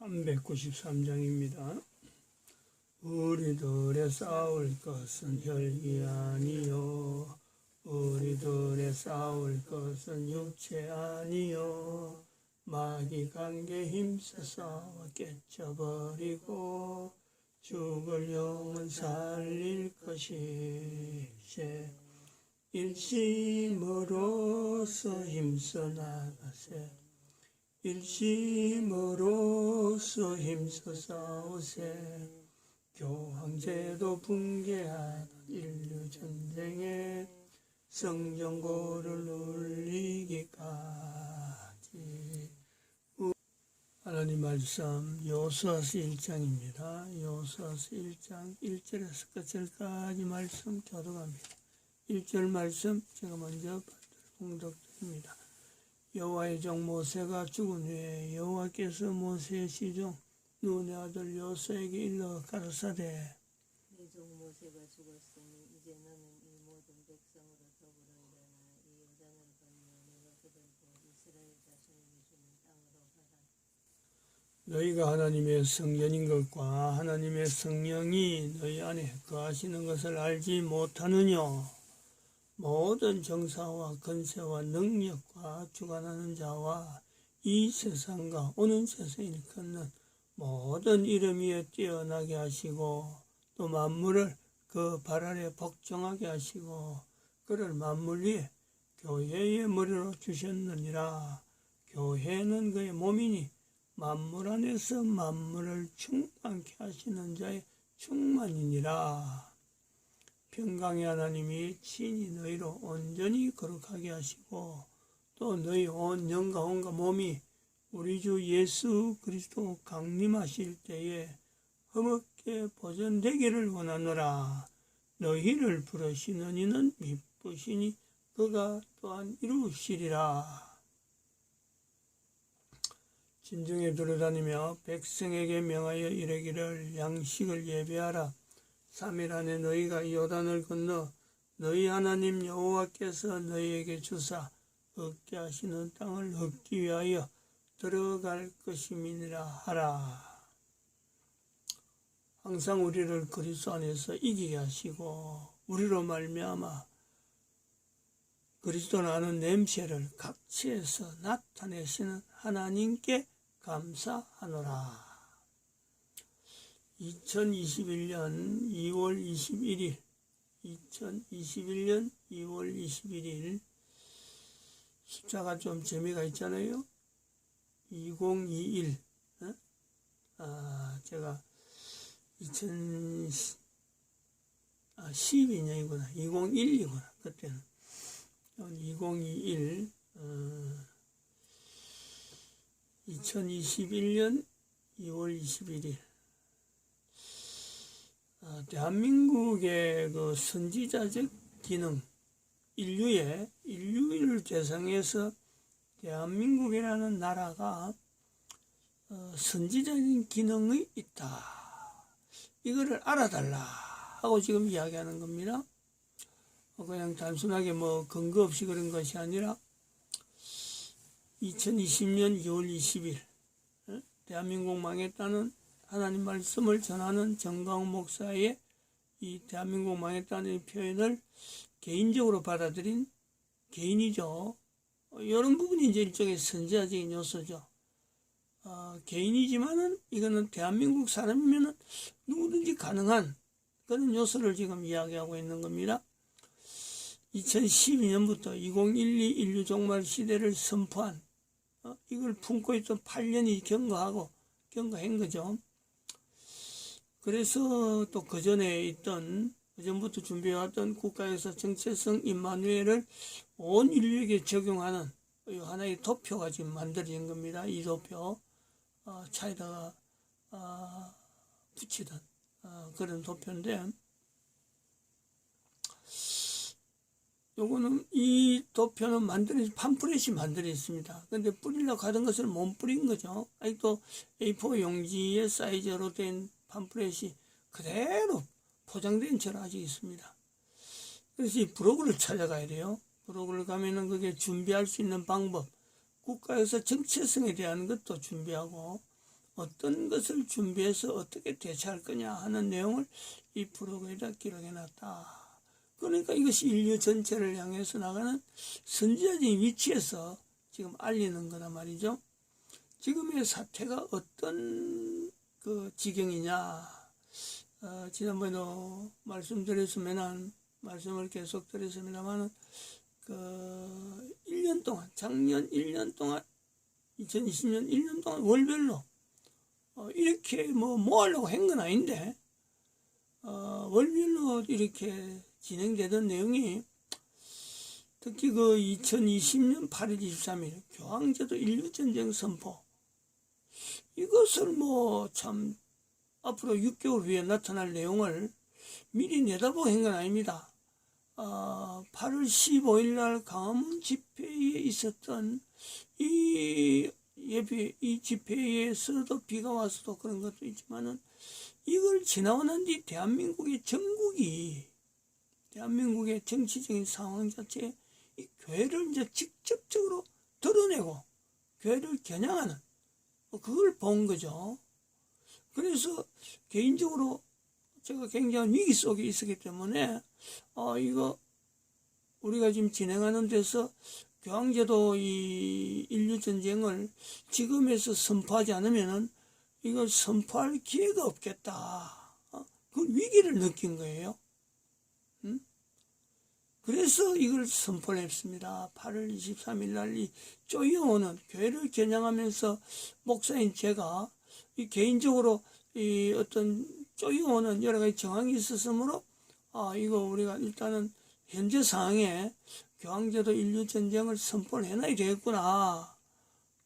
393장입니다. 우리들의 싸울 것은 혈기 아니요 우리들의 싸울 것은 육체 아니요 마귀 관계 힘써 싸워 깨쳐버리고 죽을 영을 살릴 것이세 일심으로써 힘써 나가세 일심으로써 힘써 싸우세 교황제도 붕괴하는 인류 전쟁에 성전고를 울리기까지. 하나님 말씀 여호수아서 1장입니다. 여호수아서 1장 1절에서 끝절까지 말씀 교독합니다. 1절 말씀 제가 먼저 봉독드립니다. 여호와의 종 모세가 죽은 후에 여호와께서 모세의 시종 눈의 아들 여호수아에게 일러 가라사대 네 종 모세가 죽었으니 이제 너는 이 모든 백성으로 더불어 일어나 이 요단을 건너 내가 그들과 이스라엘 자손에게 주는 땅으로 가라. 너희가 하나님의 성전인 것과 하나님의 성령이 너희 안에 거하시는 것을 알지 못하느냐. 모든 정사와 권세와 능력과 주관하는 자와 이 세상과 오는 세상을 일컫는 모든 이름 위에 뛰어나게 하시고 또 만물을 그 발 아래 복종하게 하시고 그를 만물 위에 교회의 머리로 주셨느니라. 교회는 그의 몸이니 만물 안에서 만물을 충만케 하시는 자의 충만이니라. 평강의 하나님이 친히 너희로 온전히 거룩하게 하시고 또 너희 온 영과 혼과 몸이 우리 주 예수 그리스도 강림하실 때에 흠없게 보존되기를 원하노라. 너희를 부르시는 이는 미쁘시니 그가 또한 이루시리라. 진중에 돌아다니며 백성에게 명하여 이르기를 양식을 예배하라. 3일 안에 너희가 요단을 건너 너희 하나님 여호와께서 너희에게 주사 얻게 하시는 땅을 얻기 위하여 들어갈 것임이니라 하라. 항상 우리를 그리스도 안에서 이기게 하시고 우리로 말미암아 그리스도를 아는 냄새를 각지에서 나타내시는 하나님께 감사하노라. 2021년 2월 21일 2021년 2월 21일 숫자가 좀 재미가 있잖아요. 2021 제가 2012년이구나 2012구나 그때는 2021 2021년 2월 21일 대한민국의 그 선지자적 기능, 인류를 대상해서 대한민국이라는 나라가 선지자적인 기능이 있다. 이거를 알아달라 하고 지금 이야기하는 겁니다. 그냥 단순하게 뭐 근거 없이 그런 것이 아니라 2020년 2월 20일 대한민국 망했다는 하나님 말씀을 전하는 정광훈 목사의 이 대한민국 망했다는 표현을 개인적으로 받아들인 개인이죠. 이런 부분이 이제 일종의 선지자적인 요소죠. 개인이지만은 이거는 대한민국 사람이면은 누구든지 가능한 그런 요소를 지금 이야기하고 있는 겁니다. 2012년부터 2012 인류 종말 시대를 선포한 이걸 품고 있던 8년이 경과한 거죠. 그래서 또 그전부터 준비해왔던 국가에서 정체성 임마누엘을 온 인류에게 적용하는 하나의 도표가 지금 만들어진 겁니다. 이 도표, 차에다가 붙이던 그런 도표인데, 요거는 이 도표는 팜프렛이 만들어 있습니다. 근데 뿌리려고 하던 것을 못 뿌린 거죠. 아직도 A4 용지의 사이즈로 된 팜프렛이 그대로 포장된 채로 아직 있습니다. 그래서 이 브로그를 찾아가야 돼요. 브로그를 가면은 그게 준비할 수 있는 방법, 국가에서 정체성에 대한 것도 준비하고 어떤 것을 준비해서 어떻게 대처할 거냐 하는 내용을 이 프로그램에다 기록해 놨다. 그러니까 이것이 인류 전체를 향해서 나가는 선지자적인 위치에서 지금 알리는 거란 말이죠. 지금의 사태가 어떤 그 지경이냐. 지난번에도 말씀드렸으면은, 말씀을 계속 드렸습니다만은, 1년 동안, 작년 1년 동안, 2020년 1년 동안 월별로, 이렇게 뭐 하려고 한 건 아닌데, 월별로 이렇게 진행되던 내용이, 특히 2020년 8월 23일, 교황제도 인류전쟁 선포, 이것을 참, 앞으로 6개월 후에 나타날 내용을 미리 내다보고 한 건 아닙니다. 8월 15일 날 광화문 집회에 있었던 이 집회에서도 비가 와서도 그런 것도 있지만은 이걸 지나고 난 뒤 대한민국의 정치적인 상황 자체에 이 교회를 이제 직접적으로 드러내고 교회를 겨냥하는 그걸 본 거죠. 그래서 개인적으로 제가 굉장한 위기 속에 있었기 때문에 이거 우리가 지금 진행하는 데서 교황제도 이 인류전쟁을 지금에서 선포하지 않으면은 이걸 선포할 기회가 없겠다. 그 위기를 느낀 거예요. 그래서 이걸 선포를 했습니다. 8월 23일 날 이 쪼여오는 교회를 겨냥하면서 목사인 제가 이 개인적으로 이 어떤 쪼여오는 여러 가지 정황이 있었으므로 이거 우리가 일단은 현재 상황에 교황제도 인류전쟁을 선포를 해놔야 되겠구나.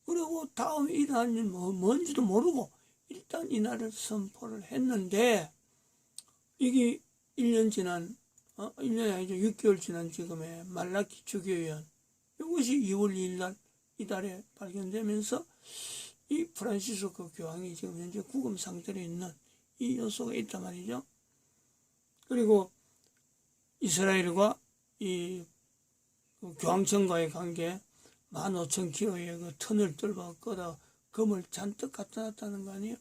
그리고 다음 일어날 일 뭔지도 모르고 일단 이날을 선포를 했는데 이게 1년 지난 1년이 아니죠. 6개월 지난 지금의 말라키 주교위원 이것이 2월 2일 날 이달에 발견되면서 이 프란시스코 교황이 지금 현재 구금 상태로 있는 이 요소가 있단 말이죠. 그리고 이스라엘과 이 교황청과의 관계 15,000km의 그 턴을 뚫어 끌어 금을 잔뜩 갖다 놨다는 거 아니에요?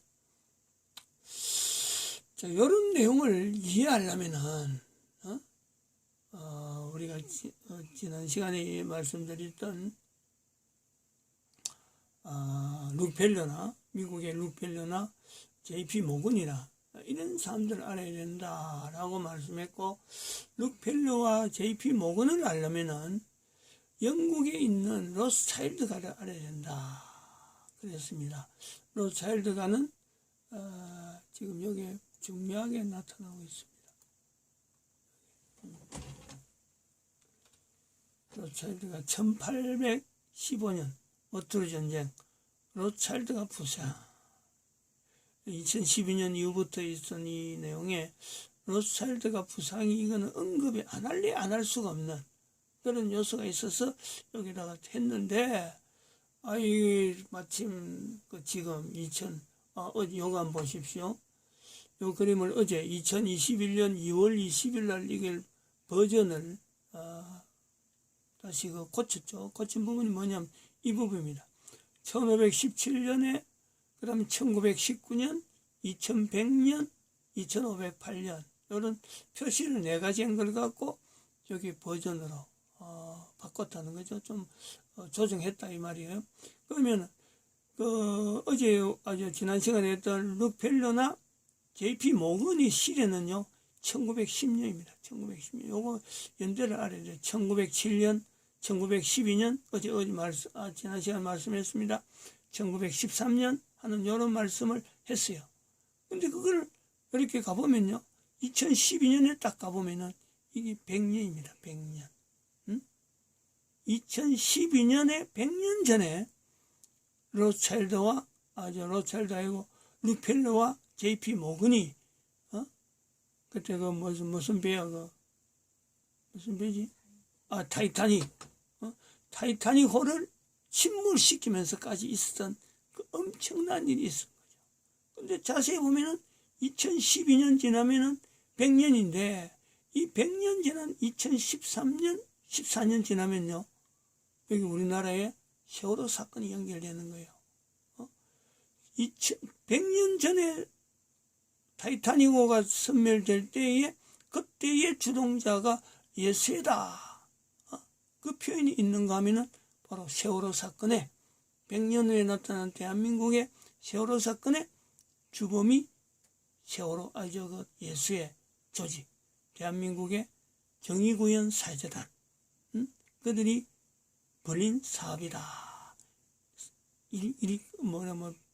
자, 이런 내용을 이해하려면은 우리가 지난 시간에 말씀드렸던 룩펠러나 미국의 룩펠러나 JP 모건이나 이런 사람들을 알아야 된다라고 말씀했고 룩펠러와 JP 모건을 알려면은 영국에 있는 로스차일드가를 알아야 된다 그랬습니다. 로스차일드가는 지금 여기에 중요하게 나타나고 있습니다. 로스차일드가 1815년 워터루 전쟁 로스차일드가 부상 2012년 이후부터 있던 이 내용에 로스차일드가 부상이 이거는 언급이 안 할 수가 없는 그런 요소가 있어서 여기다가 했는데 마침 지금 요거 한번 보십시오. 요 그림을 어제 2021년 2월 20일 날 이걸 버전을 다시 고쳤죠. 고친 부분이 뭐냐면 이 부분입니다. 1517년에 그 다음에 1919년, 2100년, 2508년 이런 표시를 4가지 한 걸 갖고 여기 버전으로 바꿨다는 거죠. 좀 조정했다 이 말이에요. 그러면 어제 지난 시간에 했던 룩펠러나 JP 모건이 시대는요 1910년입니다. 1910년 요거 연대를 알아야 돼요. 1907년, 1912년 지난 시간 말씀했습니다. 1913년 하는 이런 말씀을 했어요. 근데 그걸 이렇게 가보면요 2012년에 딱 가보면은 이게 100년입니다. 100년. 2012년에 100년 전에 로스차일드가 아니고 룩펠러와 JP 모건이 그때 무슨 배야 무슨 배지? 타이타닉 타이타닉호를 침몰시키면서까지 있었던 그 엄청난 일이 있은 거죠. 근데 자세히 보면은 2012년 지나면은 100년인데 이 100년 지난 2013년 14년 지나면요 여기 우리나라에 세월호 사건이 연결되는 거예요. 100년 전에 타이타닉호가 선멸될 때에 그때의 주동자가 예수다. 그 표현이 있는가 하면은 바로 세월호 사건에 100년 후에 나타난 대한민국의 세월호 사건의 주범이 세월호 그 예수의 조직, 대한민국의 정의구현 사제단, 그들이 벌인 사업이다.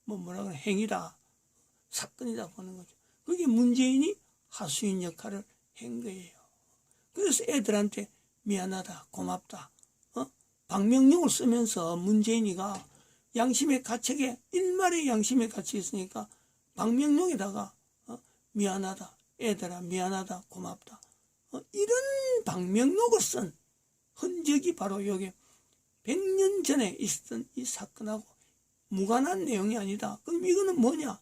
뭐라 그래, 행위다, 사건이다 보는 거죠. 그게 문재인이 하수인 역할을 한 거예요. 그래서 애들한테 미안하다, 고맙다. 방명록을 쓰면서 문재인이가 양심의 가책에, 일말의 양심의 가책이 있으니까 방명록에다가 미안하다, 애들아 미안하다, 고맙다. 이런 방명록을 쓴 흔적이 바로 여기 100년 전에 있었던 이 사건하고 무관한 내용이 아니다. 그럼 이거는 뭐냐?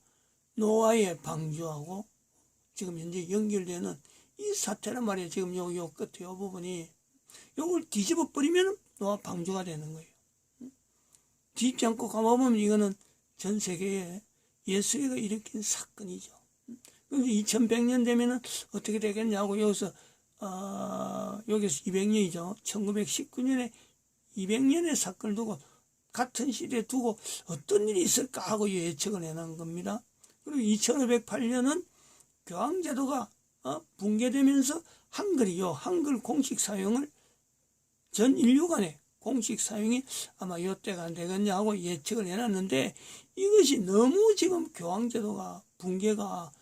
노아의 방주하고 지금 현재 연결되는 이 사태란 말이에요. 지금 요 끝에 요 부분이 요걸 뒤집어 버리면 노아 방주가 되는 거예요. 뒤집지 않고 가만보면 이거는 전 세계에 예수가 일으킨 사건이죠. 그래서 2100년 되면은 어떻게 되겠냐고 여기서 200년이죠. 1919년에 200년의 사건을 두고 같은 시대에 두고 어떤 일이 있을까 하고 예측을 해놓은 겁니다. 그리고 2508년은 교황제도가 붕괴되면서 한글 공식 사용을 전 인류 간의 공식 사용이 아마 이때가 안 되겠냐 하고 예측을 해놨는데 이것이 너무 지금 교황제도가 붕괴가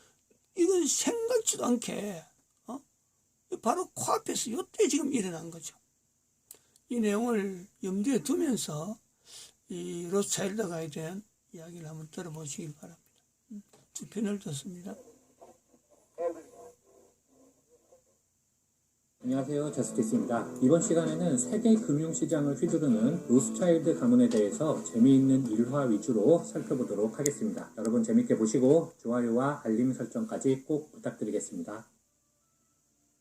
이건 생각지도 않게 바로 코앞에서 이때 지금 일어난 거죠. 이 내용을 염두에 두면서 이 로스차일드가에 대한 이야기를 한번 들어보시길 바랍니다. 두 편을 듣습니다. 안녕하세요. 저스티스입니다. 이번 시간에는 세계 금융시장을 휘두르는 로스차일드 가문에 대해서 재미있는 일화 위주로 살펴보도록 하겠습니다. 여러분 재밌게 보시고 좋아요와 알림 설정까지 꼭 부탁드리겠습니다.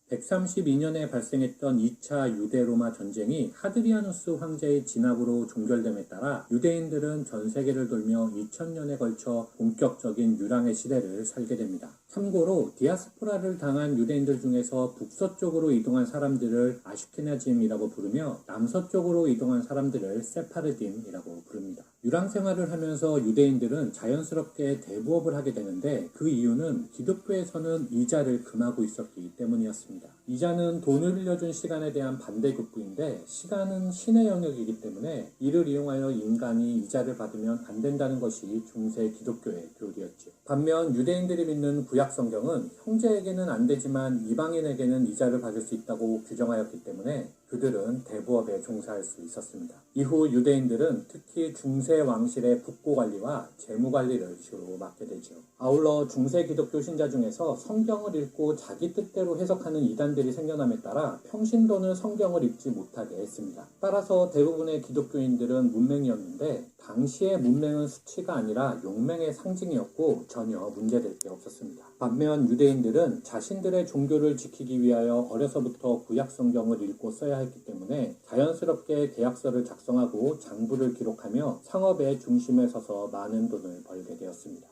132년에 발생했던 2차 유대-로마 전쟁이 하드리아누스 황제의 진압으로 종결됨에 따라 유대인들은 전 세계를 돌며 2000년에 걸쳐 본격적인 유랑의 시대를 살게 됩니다. 참고로 디아스포라를 당한 유대인들 중에서 북서쪽으로 이동한 사람들을 아슈케나짐이라고 부르며 남서쪽으로 이동한 사람들을 세파르딤이라고 부릅니다. 유랑 생활을 하면서 유대인들은 자연스럽게 대부업을 하게 되는데 그 이유는 기독교에서는 이자를 금하고 있었기 때문이었습니다. 이자는 돈을 빌려준 시간에 대한 반대급부인데 시간은 신의 영역이기 때문에 이를 이용하여 인간이 이자를 받으면 안 된다는 것이 중세 기독교의 교리였죠. 반면 유대인들이 믿는 구약 성경은 형제에게는 안 되지만 이방인에게는 이자를 받을 수 있다고 규정하였기 때문에 그들은 대부업에 종사할 수 있었습니다. 이후 유대인들은 특히 중세 왕실의 국고 관리와 재무 관리를 주로 맡게 되죠. 아울러 중세 기독교 신자 중에서 성경을 읽고 자기 뜻대로 해석하는 이단들이 생겨남에 따라 평신도는 성경을 읽지 못하게 했습니다. 따라서 대부분의 기독교인들은 문맹이었는데 당시의 문맹은 수치가 아니라 용맹의 상징이었고 전혀 문제될 게 없었습니다. 반면 유대인들은 자신들의 종교를 지키기 위하여 어려서부터 구약 성경을 읽고 써야 했기 때문에 자연스럽게 계약서를 작성하고 장부를 기록하며 상업의 중심에 서서 많은 돈을 벌게 되었습니다.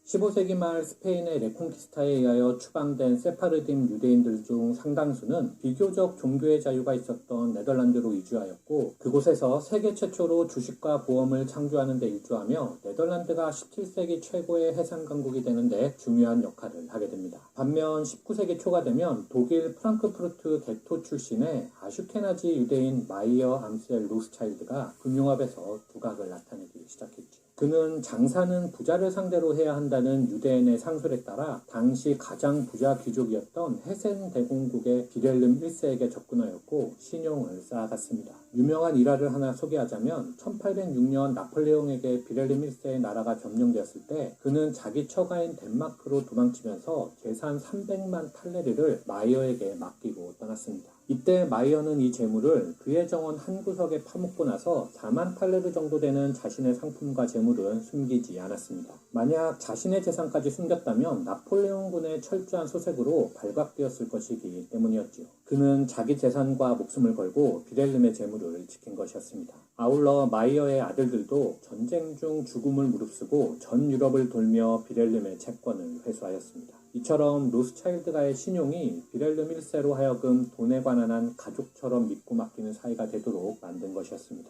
15세기 말 스페인의 레콩키스타에 의하여 추방된 세파르딤 유대인들 중 상당수는 비교적 종교의 자유가 있었던 네덜란드로 이주하였고 그곳에서 세계 최초로 주식과 보험을 창조하는 데 일조하며 네덜란드가 17세기 최고의 해상 강국이 되는 데 중요한 역할을 하게 됩니다. 반면 19세기 초가 되면 독일 프랑크푸르트 게토 출신의 아슈케나지 유대인 마이어 암셀 로스차일드가 금융업에서 두각을 나타내기 시작했죠. 그는 장사는 부자를 상대로 해야 한다는 유대인의 상술에 따라 당시 가장 부자 귀족이었던 헤센 대공국의 비렐름 1세에게 접근하였고 신용을 쌓아갔습니다. 유명한 일화를 하나 소개하자면 1806년 나폴레옹에게 비렐름 1세의 나라가 점령되었을 때 그는 자기 처가인 덴마크로 도망치면서 재산 300만 탈레르를 마이어에게 맡기고 떠났습니다. 이때 마이어는 이 재물을 그의 정원 한 구석에 파묻고 나서 4만 탈레르 정도 되는 자신의 상품과 재물은 숨기지 않았습니다. 만약 자신의 재산까지 숨겼다면 나폴레옹군의 철저한 소색으로 발각되었을 것이기 때문이었지요. 그는 자기 재산과 목숨을 걸고 비렐름의 재물을 지킨 것이었습니다. 아울러 마이어의 아들들도 전쟁 중 죽음을 무릅쓰고 전 유럽을 돌며 비렐름의 채권을 회수하였습니다. 이처럼 로스차일드가의 신용이 비렐름 1세로 하여금 돈에 관한 한 가족처럼 믿고 맡기는 사이가 되도록 만든 것이었습니다.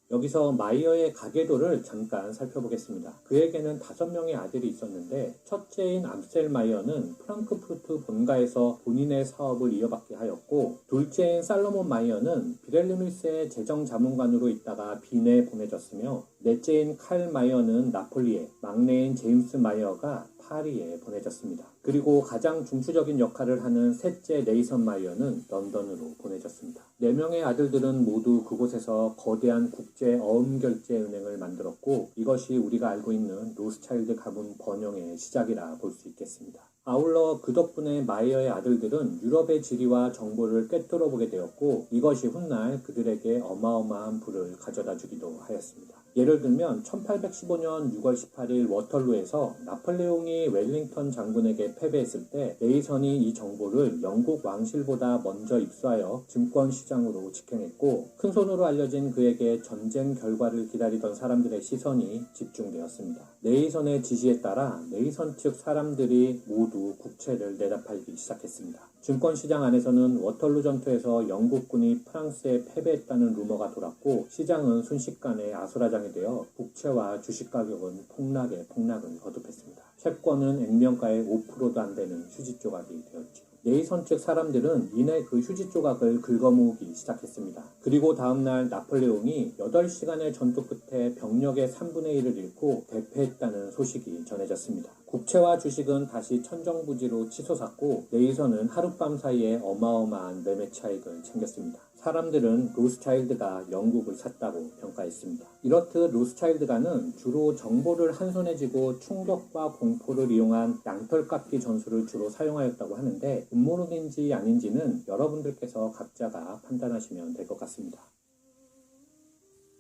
여기서 마이어의 가계도를 잠깐 살펴보겠습니다. 그에게는 5명의 아들이 있었는데 첫째인 암셀 마이어는 프랑크푸르트 본가에서 본인의 사업을 이어받게 하였고, 둘째인 살로몬 마이어는 비렐름 1세의 재정자문관으로 있다가 빈에 보내졌으며, 넷째인 칼 마이어는 나폴리에, 막내인 제임스 마이어가 파리에 보내졌습니다. 그리고 가장 중추적인 역할을 하는 셋째 네이선 마이어는 런던으로 보내졌습니다. 4명의 아들들은 모두 그곳에서 거대한 국제 어음결제은행을 만들었고, 이것이 우리가 알고 있는 로스차일드 가문 번영의 시작이라 볼 수 있겠습니다. 아울러 그 덕분에 마이어의 아들들은 유럽의 지리와 정보를 꿰뚫어 보게 되었고, 이것이 훗날 그들에게 어마어마한 부를 가져다 주기도 하였습니다. 예를 들면 1815년 6월 18일 워털루에서 나폴레옹이 웰링턴 장군에게 패배했을 때 네이선이 이 정보를 영국 왕실보다 먼저 입수하여 증권시장으로 직행했고, 큰손으로 알려진 그에게 전쟁 결과를 기다리던 사람들의 시선이 집중되었습니다. 네이선의 지시에 따라 네이선 측 사람들이 모두 국채를 내다 팔기 시작했습니다. 증권시장 안에서는 워털루 전투에서 영국군이 프랑스에 패배했다는 루머가 돌았고, 시장은 순식간에 아수라장이 되어 국채와 주식 가격은 폭락을 거듭했습니다. 채권은 액면가의 5%도 안 되는 휴지 조각이 되었죠. 네이선 측 사람들은 이내 그 휴지 조각을 긁어모으기 시작했습니다. 그리고 다음날 나폴레옹이 8시간의 전투 끝에 병력의 3분의 1을 잃고 대패했다는 소식이 전해졌습니다. 국채와 주식은 다시 천정부지로 치솟았고, 네이선은 하룻밤 사이에 어마어마한 매매 차익을 챙겼습니다. 사람들은 로스차일드가 영국을 샀다고 평가했습니다. 이렇듯 로스차일드가는 주로 정보를 한 손에 쥐고 충격과 공포를 이용한 양털깎기 전술을 주로 사용하였다고 하는데, 음모론인지 아닌지는 여러분들께서 각자가 판단하시면 될 것 같습니다.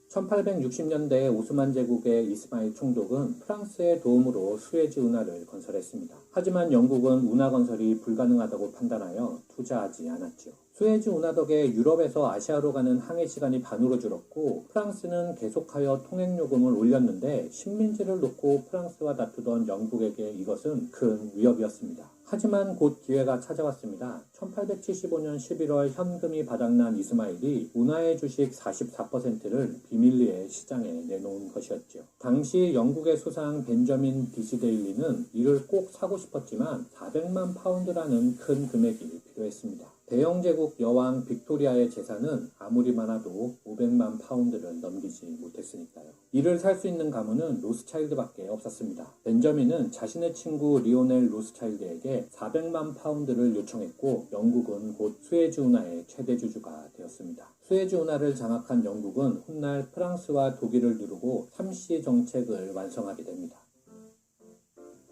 1860년대 오스만 제국의 이스마일 총독은 프랑스의 도움으로 수에즈 운하를 건설했습니다. 하지만 영국은 운하 건설이 불가능하다고 판단하여 투자하지 않았죠. 수에즈 운하 덕에 유럽에서 아시아로 가는 항해 시간이 반으로 줄었고, 프랑스는 계속하여 통행 요금을 올렸는데 식민지를 놓고 프랑스와 다투던 영국에게 이것은 큰 위협이었습니다. 하지만 곧 기회가 찾아왔습니다. 1875년 11월 현금이 바닥난 이스마일이 운하의 주식 44%를 비밀리에 시장에 내놓은 것이었죠. 당시 영국의 수상 벤저민 디시데일리는 이를 꼭 사고 싶었지만 400만 파운드라는 큰 금액이 필요했습니다. 대영 제국 여왕 빅토리아의 재산은 아무리 많아도 500만 파운드를 넘기지 못했으니까요. 이를 살 수 있는 가문은 로스차일드밖에 없었습니다. 벤저민은 자신의 친구 리오넬 로스차일드에게 400만 파운드를 요청했고, 영국은 곧 수에즈 운하의 최대 주주가 되었습니다. 수에즈 운하를 장악한 영국은 훗날 프랑스와 독일을 누르고 삼시 정책을 완성하게 됩니다.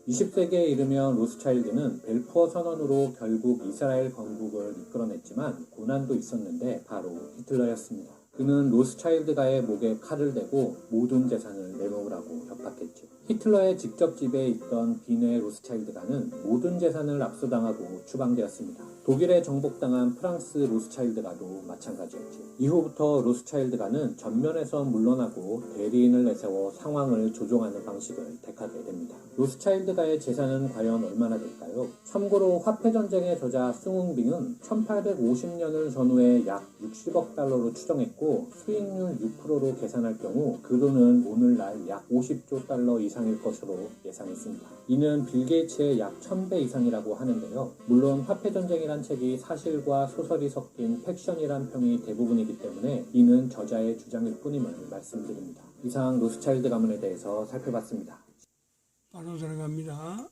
20세기에 이르면 로스차일드는 벨푸어 선언으로 결국 이스라엘 건국을 이끌어냈지만 고난도 있었는데 바로 히틀러였습니다. 그는 로스차일드가의 목에 칼을 대고 모든 재산을 내놓으라고 협박했죠. 히틀러의 직접 지배에 있던 빈의 로스차일드가는 모든 재산을 압수당하고 추방되었습니다. 독일에 정복당한 프랑스 로스차일드가도 마찬가지였죠. 이후부터 로스차일드가는 전면에서 물러나고 대리인을 내세워 상황을 조종하는 방식을 택하게 됩니다. 로스차일드가의 재산은 과연 얼마나 될까요? 참고로 화폐전쟁의 저자 승웅빙은 1850년을 전후에 약 60억 달러로 추정했고, 수익률 6%로 계산할 경우 그 돈은 오늘날 약 50조 달러 이상일 것으로 예상했습니다. 이는 빌 게이츠의 약 1000배 이상이라고 하는데요. 물론 화폐전쟁이란 책이 사실과 소설이 섞인 팩션이란 평이 대부분이기 때문에 이는 저자의 주장일 뿐임을 말씀드립니다. 이상 로스차일드 가문에 대해서 살펴봤습니다. 바로 들어갑니다.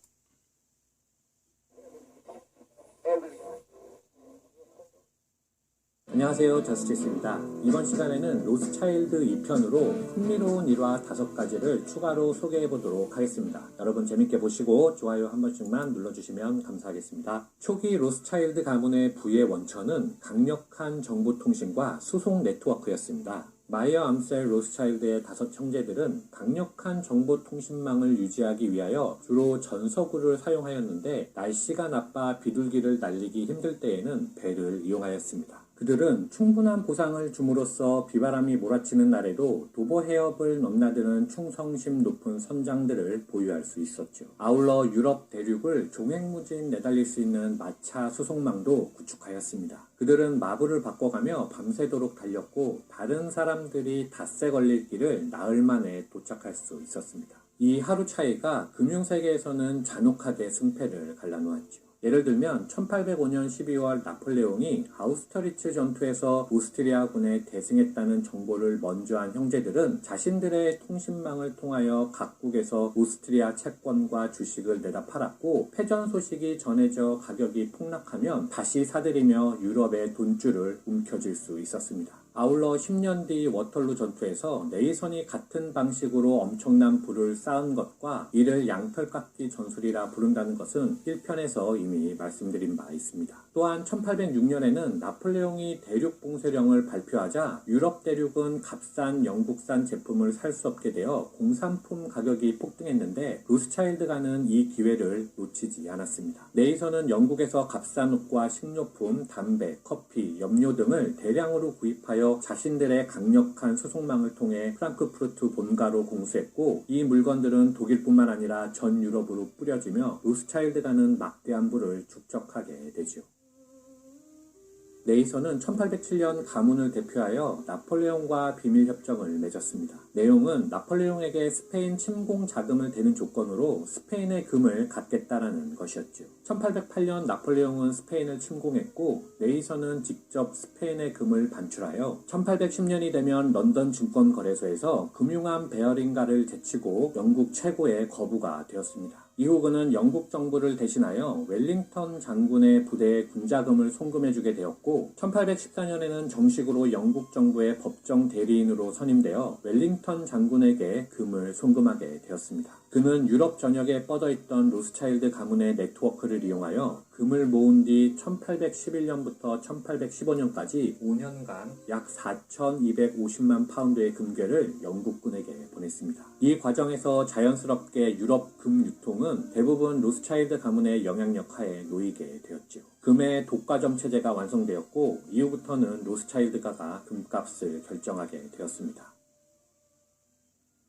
안녕하세요, 저스티스입니다. 이번 시간에는 로스차일드 2편으로 흥미로운 일화 5가지를 추가로 소개해보도록 하겠습니다. 여러분 재밌게 보시고 좋아요 한 번씩만 눌러주시면 감사하겠습니다. 초기 로스차일드 가문의 부의 원천은 강력한 정보통신과 수송 네트워크였습니다. 마이어 암셀 로스차일드의 5 형제들은 강력한 정보통신망을 유지하기 위하여 주로 전서구를 사용하였는데 날씨가 나빠 비둘기를 날리기 힘들 때에는 배를 이용하였습니다. 그들은 충분한 보상을 줌으로써 비바람이 몰아치는 날에도 도보 해협을 넘나드는 충성심 높은 선장들을 보유할 수 있었죠. 아울러 유럽 대륙을 종횡무진 내달릴 수 있는 마차 수송망도 구축하였습니다. 그들은 마부를 바꿔가며 밤새도록 달렸고 다른 사람들이 닷새 걸릴 길을 나흘 만에 도착할 수 있었습니다. 이 하루 차이가 금융세계에서는 잔혹하게 승패를 갈라놓았죠. 예를 들면 1805년 12월 나폴레옹이 아우스터리츠 전투에서 오스트리아군에 대승했다는 정보를 먼저 한 형제들은 자신들의 통신망을 통하여 각국에서 오스트리아 채권과 주식을 내다 팔았고 패전 소식이 전해져 가격이 폭락하면 다시 사들이며 유럽의 돈줄을 움켜쥘 수 있었습니다. 아울러 10년 뒤 워털루 전투에서 네이선이 같은 방식으로 엄청난 부를 쌓은 것과 이를 양털깎기 전술이라 부른다는 것은 1편에서 이미 말씀드린 바 있습니다. 또한 1806년에는 나폴레옹이 대륙 봉쇄령을 발표하자 유럽 대륙은 값싼 영국산 제품을 살 수 없게 되어 공산품 가격이 폭등했는데 로스차일드가는 이 기회를 놓치지 않았습니다. 네이선은 영국에서 값싼 옷과 식료품, 담배, 커피, 염료 등을 대량으로 구입하여 자신들의 강력한 수송망을 통해 프랑크푸르트 본가로 공수했고 이 물건들은 독일뿐만 아니라 전 유럽으로 뿌려지며 로스차일드가는 막대한 부를 축적하게 되죠. 네이선은 1807년 가문을 대표하여 나폴레옹과 비밀협정을 맺었습니다. 내용은 나폴레옹에게 스페인 침공 자금을 대는 조건으로 스페인의 금을 갖겠다라는 것이었죠. 1808년 나폴레옹은 스페인을 침공했고 네이선은 직접 스페인의 금을 반출하여 1810년이 되면 런던 증권거래소에서 금융함 베어링가를 제치고 영국 최고의 거부가 되었습니다. 이후 그는 영국 정부를 대신하여 웰링턴 장군의 부대에 군자금을 송금해주게 되었고 1814년에는 정식으로 영국 정부의 법정 대리인으로 선임되어 웰링턴 장군에게 금을 송금하게 되었습니다. 그는 유럽 전역에 뻗어있던 로스차일드 가문의 네트워크를 이용하여 금을 모은 뒤 1811년부터 1815년까지 5년간 약 4,250만 파운드의 금괴를 영국군에게 보냈습니다. 이 과정에서 자연스럽게 유럽 금 유통은 대부분 로스차일드 가문의 영향력 하에 놓이게 되었죠. 금의 독과점 체제가 완성되었고 이후부터는 로스차일드가가 금값을 결정하게 되었습니다.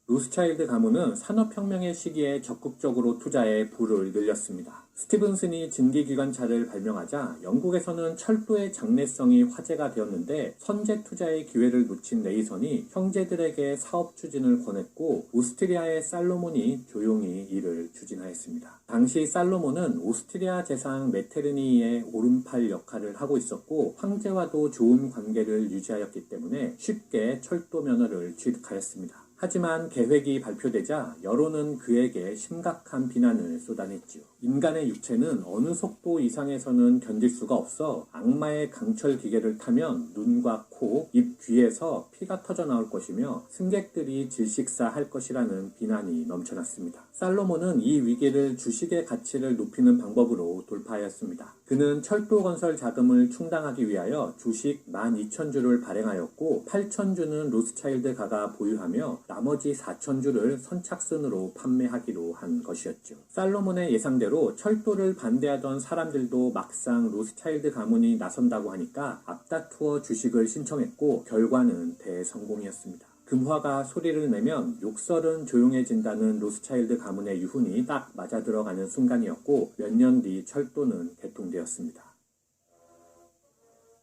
로스차일드 가문은 산업혁명의 시기에 적극적으로 투자해 부를 늘렸습니다. 스티븐슨이 증기기관차를 발명하자 영국에서는 철도의 장래성이 화제가 되었는데 선제 투자의 기회를 놓친 네이선이 형제들에게 사업 추진을 권했고 오스트리아의 살로몬이 조용히 이를 추진하였습니다. 당시 살로몬은 오스트리아 제상 메테르니의 오른팔 역할을 하고 있었고 황제와도 좋은 관계를 유지하였기 때문에 쉽게 철도 면허를 취득하였습니다. 하지만 계획이 발표되자 여론은 그에게 심각한 비난을 쏟아냈지요. 인간의 육체는 어느 속도 이상에서는 견딜 수가 없어 악마의 강철 기계를 타면 눈과 코, 입, 귀에서 피가 터져 나올 것이며 승객들이 질식사할 것이라는 비난이 넘쳐났습니다. 살로몬은 이 위기를 주식의 가치를 높이는 방법으로 돌파하였습니다. 그는 철도 건설 자금을 충당하기 위하여 주식 12,000주를 발행하였고 8,000주는 로스차일드 가가 보유하며 나머지 4,000주를 선착순으로 판매하기로 한 것이었죠. 살로몬의 예상대로 철도를 반대하던 사람들도 막상 로스차일드 가문이 나선다고 하니까 앞다투어 주식을 신청했고 결과는 대성공이었습니다. 금화가 소리를 내면 욕설은 조용해진다는 로스차일드 가문의 유훈이 딱 맞아들어가는 순간이었고 몇 년 뒤 철도는 개통되었습니다.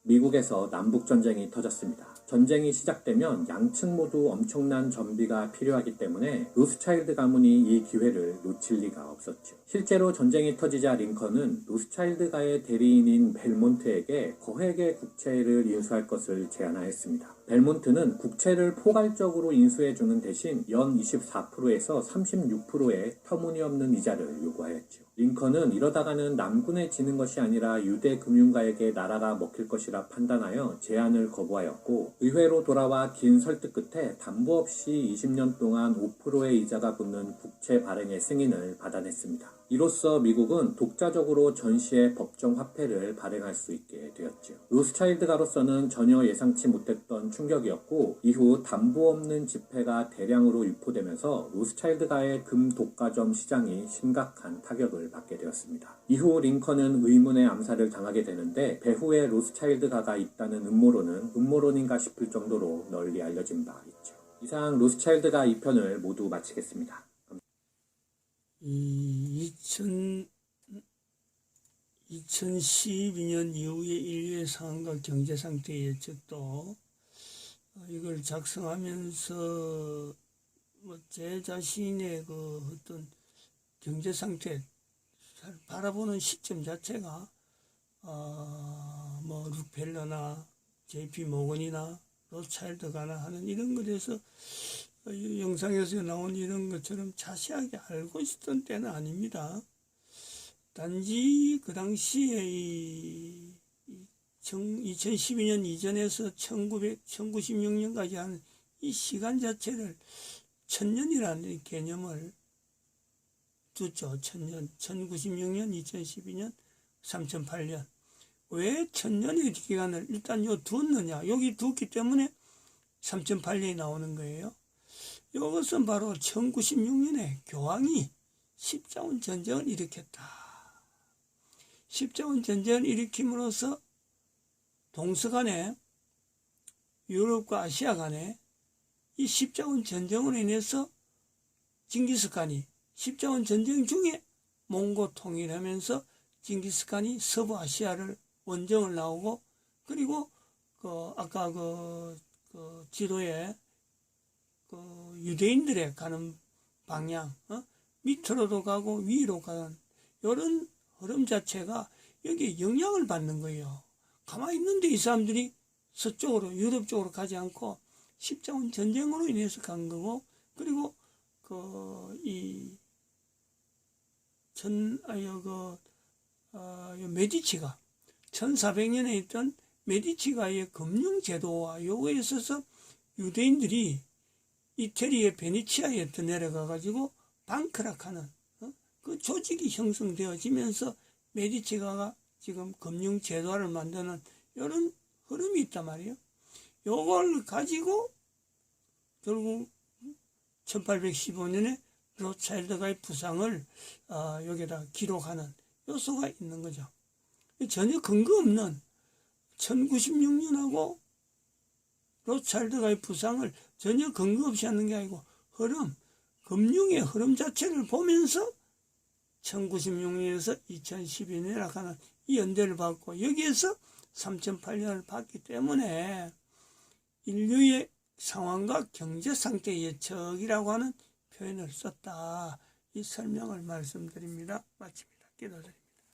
미국에서 남북전쟁이 터졌습니다. 전쟁이 시작되면 양측 모두 엄청난 전비가 필요하기 때문에 로스차일드 가문이 이 기회를 놓칠 리가 없었죠. 실제로 전쟁이 터지자 링컨은 로스차일드가의 대리인인 벨몬트에게 거액의 국채를 인수할 것을 제안하였습니다. 벨몬트는 국채를 포괄적으로 인수해주는 대신 연 24%에서 36%의 터무니없는 이자를 요구하였죠. 링컨은 이러다가는 남군에 지는 것이 아니라 유대 금융가에게 나라가 먹힐 것이라 판단하여 제안을 거부하였고, 의회로 돌아와 긴 설득 끝에 담보 없이 20년 동안 5%의 이자가 붙는 국채 발행의 승인을 받아냈습니다. 이로써 미국은 독자적으로 전시의 법정 화폐를 발행할 수 있게 되었죠. 로스차일드가로서는 전혀 예상치 못했던 충격이었고, 이후 담보 없는 지폐가 대량으로 유포되면서 로스차일드가의 금 독과점 시장이 심각한 타격을 받게 되었습니다. 이후 링컨은 의문의 암살을 당하게 되는데, 배후에 로스차일드가가 있다는 음모론은 음모론인가 싶을 정도로 널리 알려진 바 있죠. 이상 로스차일드가 2편을 모두 마치겠습니다. 2012년 이후의 인류의 상황과 경제 상태 예측도 이걸 작성하면서 제 자신의 그 어떤 경제 상태 바라보는 시점 자체가 룩펠러나 JP 모건이나 로스차일드가나 하는 이런 것에서 영상에서 나온 이런 것처럼 자세하게 알고 있었던 때는 아닙니다. 단지 그 당시에 2012년 이전에서 1996년까지 하는 이 시간 자체를 천년이라는 개념을 두죠. 천년, 1096년, 2012년, 3008년. 왜 천년의 기간을 일단 두었느냐? 여기 두었기 때문에 3008년이 나오는 거예요. 이것은 바로 1096년에 교황이 십자군 전쟁을 일으켰다. 십자군 전쟁을 일으킴으로써 동서간에 유럽과 아시아 간에 이 십자군 전쟁으로 인해서 징기스칸이 십자군 전쟁 중에 몽고 통일하면서 징기스칸이 서부 아시아를 원정을 나오고, 그리고 아까 지도에 유대인들의 가는 방향, 밑으로도 가고 위로 가는 이런 흐름 자체가 여기에 영향을 받는 거예요. 가만히 있는데 이 사람들이 서쪽으로, 유럽 쪽으로 가지 않고 십자군 전쟁으로 인해서 간 거고, 그리고 메디치가 1400년에 있던 메디치가의 금융제도와 요거에 있어서 유대인들이 이태리의 베네치아에 내려가 가지고 방크락하는 그 조직이 형성되어지면서 메디치가가 지금 금융제도화를 만드는 이런 흐름이 있단 말이에요. 요걸 가지고 결국 1815년에 로스차일드가의 부상을 여기다 기록하는 요소가 있는 거죠. 전혀 근거 없는 1096년하고 로스차일드가의 부상을 전혀 근거 없이 하는 게 아니고 금융의 흐름 자체를 보면서 1096년에서 2012년에 하는 이 연대를 받고, 여기에서 3008년을 받기 때문에 인류의 상황과 경제 상태 예측이라고 하는 표현을 썼다. 이 설명을 말씀드립니다. 마칩니다. 기도드립니다.